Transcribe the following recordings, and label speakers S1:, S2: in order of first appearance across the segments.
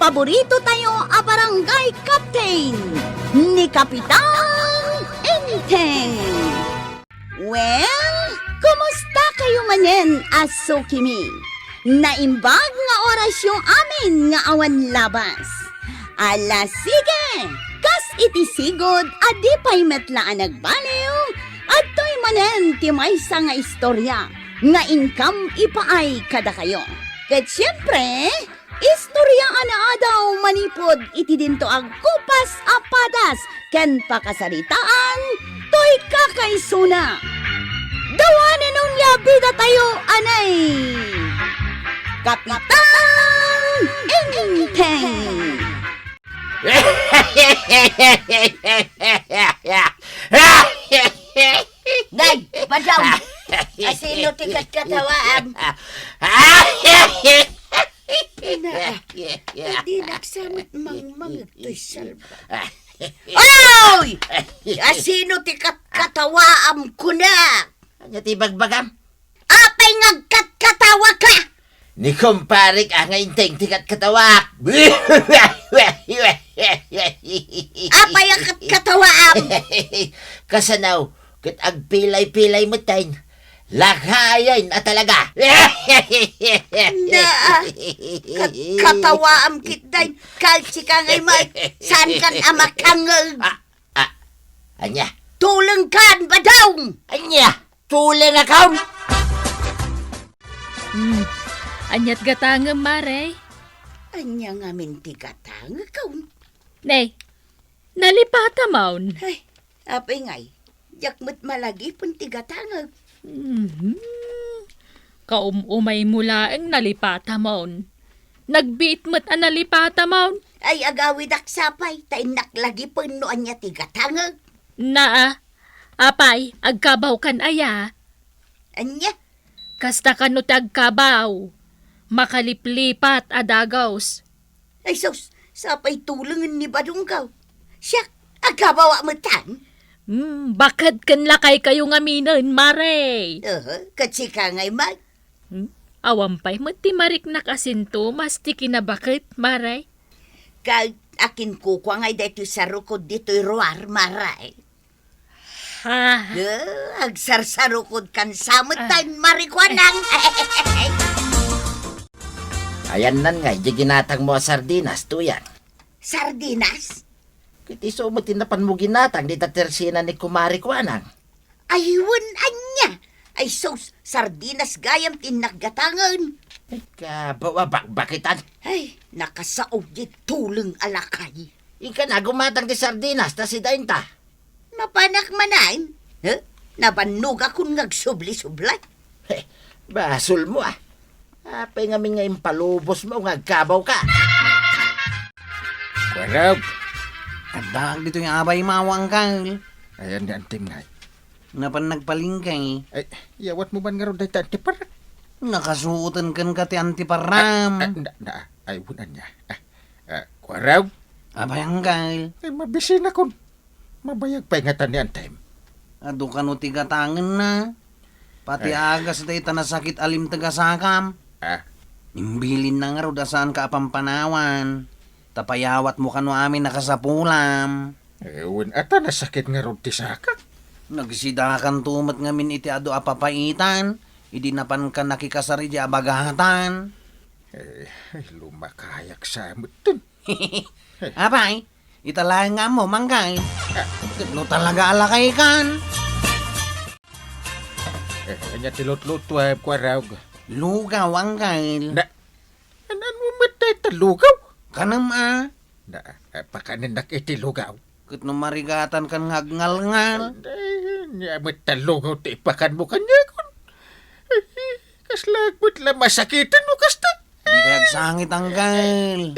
S1: paborito tayo a barangay captain ni Kapitan Enteng. Well, kumusta kayo manen, Aso Kimi? Naimbag nga oras yung amin nga awan labas. Ala sige, kas itisigod adi pa'y metlaan nagbaliw at to'y manen ti maysa nga istorya nga income ipaay kada kayo. Ket siyempre, istorya na daw manipod iti dinto ag kupas apadas ken pakasaritaan to'y kakaisuna. Dawanin nun nga bida tayo, anay! Kapitan Enteng!
S2: Nay, madam! Asino tikat katawaan? Hindi nagsamit mang ito'y salba. Oy! Asino tikat katawaan ko na?
S3: Anya ti bagbagam?
S2: Apay ngagkat-katawa ka!
S3: Ni kumparik ang Enteng tikat katawak.
S2: Apay ang katawaan!
S3: Kasanaw, kit agpilay-pilay mo tayo. Lakayan na talaga.
S2: Na, katawaan kitay. Kalsi ka ngay may. Saan kan amakangag?
S3: Anya?
S2: Tulong kan ba daw?
S3: Anya? Tulang akaw?
S4: Anyat gatangem maray.
S2: Anya nga minti katang ikaw.
S4: Nay, nalipata maun.
S2: Ay, apay ngay. Yakmat malagi pun tigatangag.
S4: Kaumumay mula ang nalipata maun. Nagbiit mo't ang nalipata maun.
S2: Ay agawid aksapay. Tay naklagi pun no anya tigatangag.
S4: Naa, apay, agkabaw kan aya.
S2: Anya?
S4: Kasta kanot agkabaw. Makaliplipat adagaws.
S2: Ay sus, sapay tulungan ni Badunggaw. Siyak, agabawa mo tan.
S4: Bakit kan lakay kayo nga minon, maray?
S2: Katsi ka ngay mag.
S4: Awampay mo ti marik na kasinto, mas ti kinabakit, maray?
S2: Kag akin kukwa ngay dito sa rukod dito'y ruar, maray.
S4: Ha?
S2: Agsarsarukod kan samutan, marikwanang.
S3: Ayan nan nga, di ginatang mo sardinas, tuyan.
S2: Sardinas?
S3: Kiti so mo tinapan mo ginatang, di tatersina ni kumari ko anang.
S2: Ayun, anya. Ay sos, sardinas gayam tinaggatangan.
S3: Bakitan?
S2: Ay, nakasaog di tulong alakay.
S3: Ika na, gumatang di sardinas, ta si Dainta.
S2: Mapanak manain? Nabannog akong ngagsubli-sublay.
S3: Basol mo ah. Apay nga nga impalubos mo, ngagkabaw ka.
S5: Kwarag. Agdaag dito yung abay mawang kal.
S6: Ayan ni Antim nga.
S5: Napan nagpalingkay.
S6: Ay, yawat mo man nga ron dahi ta antipar?
S5: Nakasuotan kan ka ti antiparam.
S6: Ay, bunan niya. Kwarag.
S5: Abay ang kal.
S6: Ay, mabisin akon. Mabayag pa ingatan ni Antim.
S5: Ado ka no tigatangan na. Pati agas dahi tanasakit alim tagasakam. Imbilin na nga ro dasaan ka apampanawan. Tapayawat mo kano amin nakasapulam.
S6: Ewan, ata nasakit nga ron ti sakak.
S5: Nagsidakan tumat ngamin iti ado apapaitan. Idi napan ka nakikasari di abagahatan.
S6: Ay, lumakayak sa amutin.
S5: Abay, italayan nga mo, manggay. Lo talaga alakay kan.
S6: Anya tilot-lot kwarag.
S5: Lugaw ang kail.
S6: Anan mo matay talugaw?
S5: Kanam
S6: Pakanin nakitilugaw.
S5: Kut no marigatan kan ngagngal-ngal.
S6: Niya matalugaw ti ipakan mo kanya kun. Kaslagbot lang masakitan mo kasta.
S5: Di kayag sangit ang kail.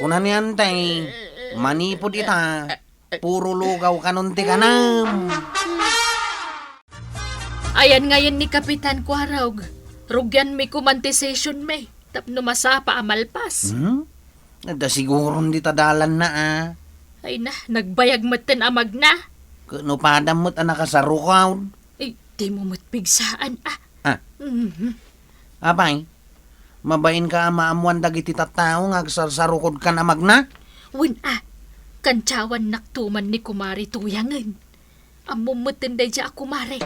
S5: Kunan yan tay, manipod ita. Puro lugaw kanunti kanam.
S4: Ayan ngayon ni Kapitan Kwarog. Rugyan mi kumantisation me. Tapno masapa amalpas.
S5: Nada siguro di tadalan na
S4: Ay na, nagbayag maten amag na.
S5: Kano padam mo't anak sa rukaw.
S4: Ay, di mo matpigsaan
S5: Abay, Mabain ka maamuan dagiti tattao nga agsarsarukod ka na magna.
S4: Wen kantsawan naktuman ni kumari tuyangan. Amumutin day siya ako mare.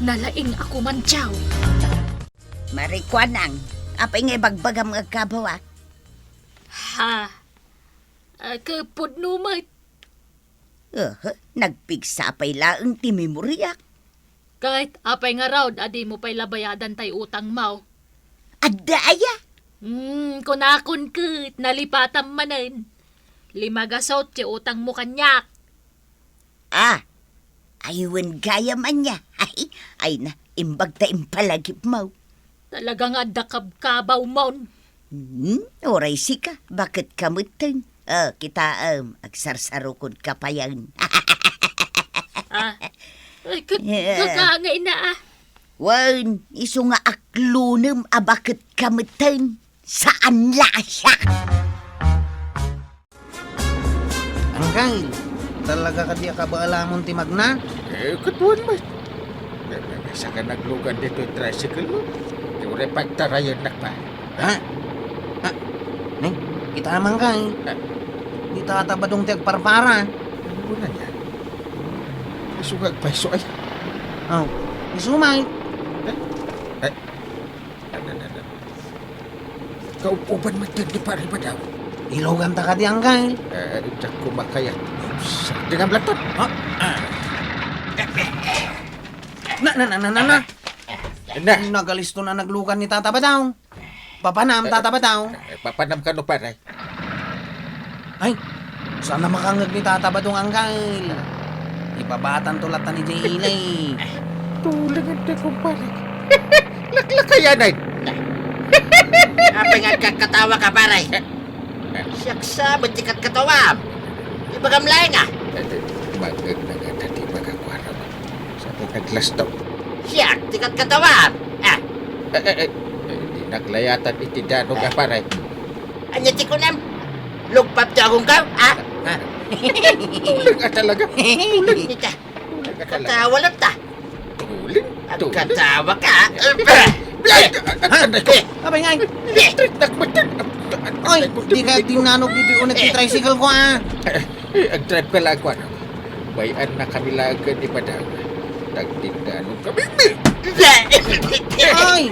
S4: Nalaing ako man tiyaw.
S2: Marikwanang, apay nga bagbagam nga kabawa.
S4: Ha? Kapod numay.
S2: Nagpigsa pay laeng ti memoryak.
S4: Kahit apay nga raw, adi mo pa'y labayadan tay utang mau.
S2: Adaya!
S4: Kunakon kut, nalipatam manen. 5 gasot, ti utang mo kanyak.
S2: Aywan gaya man niya. Ay na, imbag ta impalagip mo.
S4: Talagang adakab-kabaw maun.
S2: Oray sika, bakit kamutin? Kita agsarsarukod ka pa yan.
S4: Ay, kagangay na
S2: Wan, iso nga aklunem bakit kamutin? Saan lasa?
S5: Angkay, talaga ka di akabaalamon ti magna?
S6: Katuan ba? Sa ka naglugan dito yung tricycle mo. Yung repagtarayan na pa.
S5: Ha? Neng, kita amang kay. Di tatabadong ti agparpara.
S6: Ano mo na yan? Isugag pa iso ay.
S5: Oh, isumay.
S6: Kaupuban matindi pa rin ba daw?
S5: Ilogan ta ka di angkay.
S6: Diyak kumakayat. Dengan belatot.
S5: Na.
S6: Na.
S5: Nagalisto na naglugan ni Tata Badaw. Papanam, Tata Badaw.
S6: Papanam ka no paray.
S5: Ay, sana makangag ni Tata Badong angkay. Ibabatan tulatan ni Jaylay.
S6: Tulangan tayo kumparay. Laklakayan ay.
S2: Apay nga kakatawa ka, paray. Siyaksa, ba't ikat katawa? Ibagam laing
S6: Magag na nga dati magagwara mo. Sabi naglas daw.
S2: Siyak, tikat katawa.
S6: Hindi naglayatan itidano ka paray.
S2: Anya ti ko nam? Lugpap ti akong ka?
S6: Tulang ka talaga.
S2: Nita, katawa lang ta.
S6: Tuling.
S2: Katawa ka?
S5: Abay ngay.
S6: Electric nakmatan.
S5: Oy, di ka dinanog dito yung nag-tricycle ko
S6: Ang-drive ka lang ko ano. Bayan na kami lagan ni Padang. Tagtindano kami.
S5: Oy!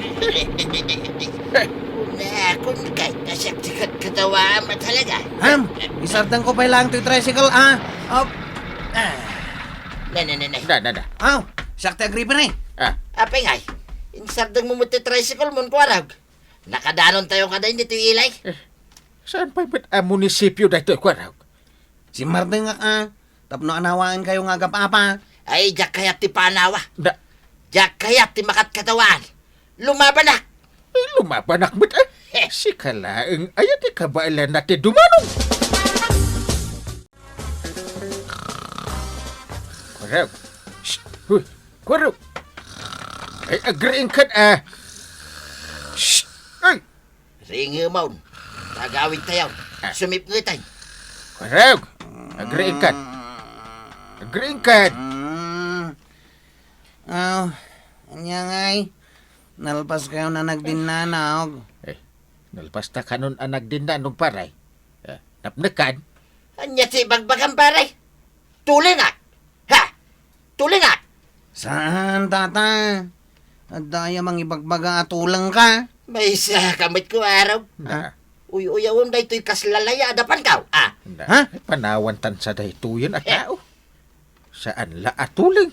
S2: Kung kahit nasyak tikat katawa mo talaga.
S5: Ham, isartan ko pa lang ito yung tricycle Oh,
S2: Na.
S5: sakta agripan eh.
S2: Apay ngay, insardang mo mo ti tricycle mo kwarag. Nakadanon tayo kada hindi ito ilay.
S6: Saan pa ba't ang munisipyo na ito kwaraw?
S5: Si Martin nga tapno anawaan kayo nga gapapa.
S2: Ay, jak kayat ti panawa.
S6: Na,
S2: Jak kayat ti makat katawan. Lumaban na.
S6: lumabanak ba't si kalaang ayat ikabailan natin dumanong. Kwaraw. Shh! Huy! Kwaraw! Ay, agreeing ka Shh! Ay!
S2: Ringi maun. Tagawin tayo. Sumip ngitay.
S6: Kwaraw! Agreeing ka. Agreeing ka.
S5: Anya ngay. Nalpas kayo na nagdinanaog.
S6: Nalpas na kanon anak din na nung paray. Napnakan.
S2: Anya si bagbagan pare. Tulingat. Ha? Tulingat.
S5: Saan, tata? Adaya mang ibagbaga atulang ka.
S2: May isa kamit ko araw. Uyawon da ito'y kaslalaya. Adapan ka.
S5: Ha?
S6: Panawan tan sa dahituyan at tao. Saan la atuling?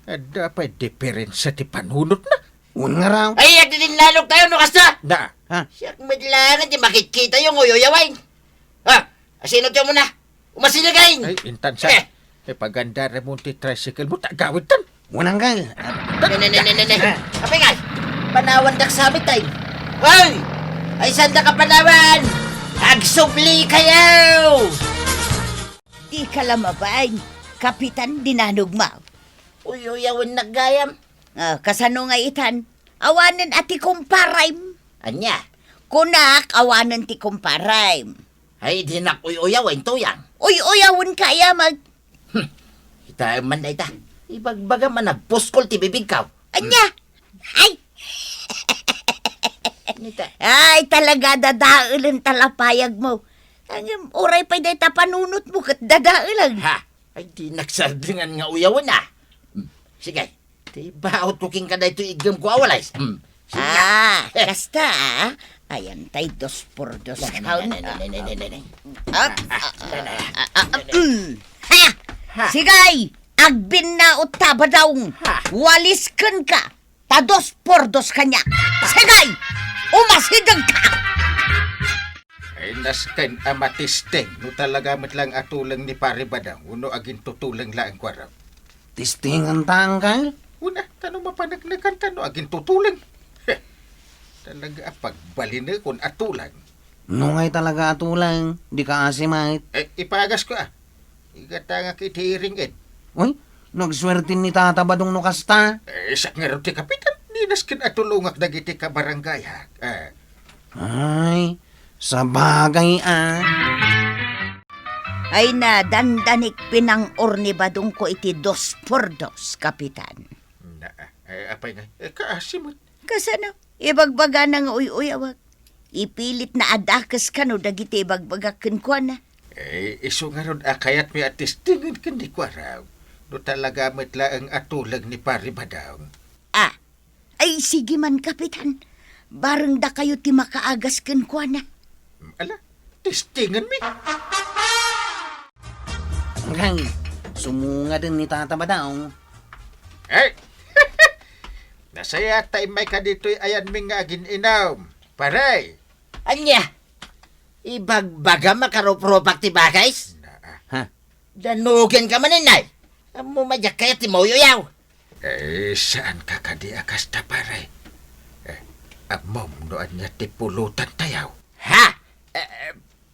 S6: Dapat diferensya ti panunot na.
S5: Un nga raw.
S2: Ay, at din lalog tayo no kasta.
S6: Na,
S2: Siyak madlangan di makikita yung uyawain. Sino tiyo mo na? Umasinagain.
S6: ay intan sa. Paganda remon ti tricycle mo, tagawid tan.
S5: Unang ka.
S2: Apay nga, panawan dak sabit tayo. Hoy! Ay, sanda ka panawan! Agsubli kayo! Di ka lamabay. Kapitan, dinanog mo. Uyawan naggayam. Kasano nga itan? Awanan ati kumparaym. Anya? Kunak, awanan ti kumparaym. Ay, dinak uyawan to yang. Uyawan kaya mag... Ita man na ita. Ibagbaga man nagpuskol ti bibig ka. Anya? Ay! Ay, talaga dadaulan talapayag mo. Ang oray pa day tapanunot mo kat dadaulan.
S3: Ha? Ay, di nagsardingan nga uyawan na. Sige, di baot kuking ka na ito igam ko awalay.
S2: Kasta ayan tay 2 por 2 count. Sigay, agbin na utaba daw. Waliskan ka. Ta 2 por 2 kanya. Sigay, umasidag ka.
S6: Ay nasken amatisteng no talaga matlang atulang ni pare badang uno agin tutulang laang kwarap.
S5: Tistingan tangkal.
S6: Una, tanong mapanagnagan tanong agin tutulang. Heh, talaga pagbali na kung atulang.
S5: Nungay talaga atulang, di ka asimait.
S6: Ipagas ko Igata nga kitiring
S5: Uy, nagswertin ni Tata Badong no kasta.
S6: Sak nga rin ti kapitan, ninaskin atulungak dagiti ka barangay ha.
S5: Ay, sa bagay
S2: Ay na dandanik pinang orni badong ko iti 2 por 2, kapitan.
S6: Apay nga, kaasimot.
S2: Kasano, ibagbaga na nga uyawag. Ipilit na adakas ka no dagiti ibagbagakin ko na.
S6: Iso nga ron kayat may atistingin ka ni Kwaraw. No talaga matla ang atulag ni pare badang.
S2: Ay sige man, kapitan. Barang da kayo ti makaagas ken ko na.
S6: Ala, tistingan mi.
S5: Hanggang, sumunga din ni Tata Badong.
S6: Ay! Nasaya tayo may ka dito'y ayan mi nga agin inaw. Paray!
S3: Anya, ibagbaga makaropropak ti bagays?
S5: Ha?
S3: Danugan ka maninay. Amo madyak kaya ti moyoyaw.
S6: Saan ka kadi akas ta paray? Amom noan niya ti pulutan tayaw.
S3: Ha?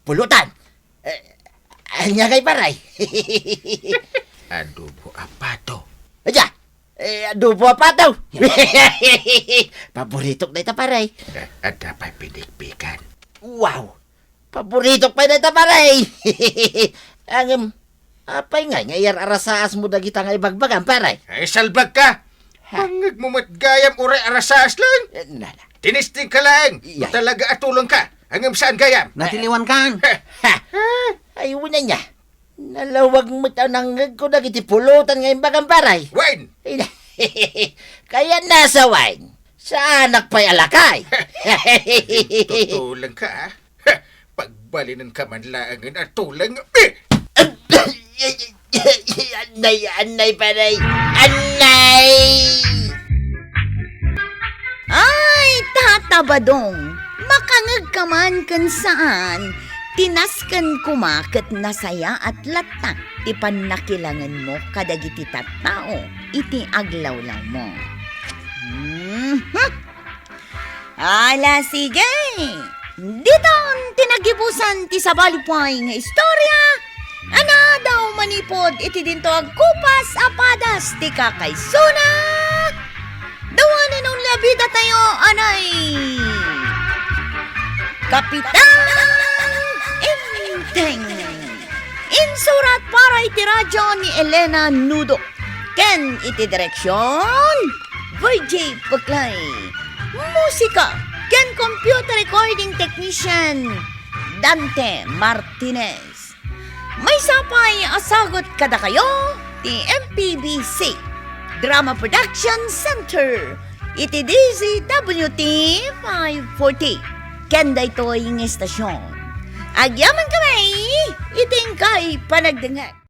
S3: Pulutan? Anya kay paray?
S6: Adobo apato.
S3: Aja, adobo pa daw. Paborito na ita paray.
S6: Ada pa'y pinikpikan.
S3: Wow! Paborito pa na ita paray. Ang, apay nga, ngayar arasaas mo dagita nga ibagbagan paray.
S6: Ay, salbag ka! Hangag mo matgayam uray arasaas lang.
S3: Nana.
S6: Tinisting ka lang.
S3: Iyay.
S6: Talaga atulong ka. Hanggang saan gayam?
S5: Natiliwan kan.
S3: Ha! Ayaw na niya. Nalawag mo tanangag ko dagiti pulutan nga imbagang paray.
S6: Wine!
S3: Kaya nasa wine. Sa anak pa'y alakay.
S6: Tutulang ka, ha? Pagbalinan ka man laangan at tulang.
S3: Anay, paray. Anay!
S2: Ay, Tata Badong, makangag ka man kan saan. Tinaskan kumakat nasaya at latang. Ipan nakilangan mo kadagiti tattao. Iti aglaw lang mo. Ala, sige. Dito tinagibusan ti sabalipay nga istorya. Ana daw manipod iti dinto agkupas apadas ti kakaysuna. Dawanan ng labida tayo, anay. Kapitan Inteng. Insurat para iti radyo ni Elena Nudo. Ken iti direksyon VJ Paklay. Musika ken computer recording technician Dante Martinez. May sapay asagot kada kayo ti MPBC Drama Production Center iti DZWT 540 ken daytoy ng estasyon. Agyaman kami iting kay panagdengag.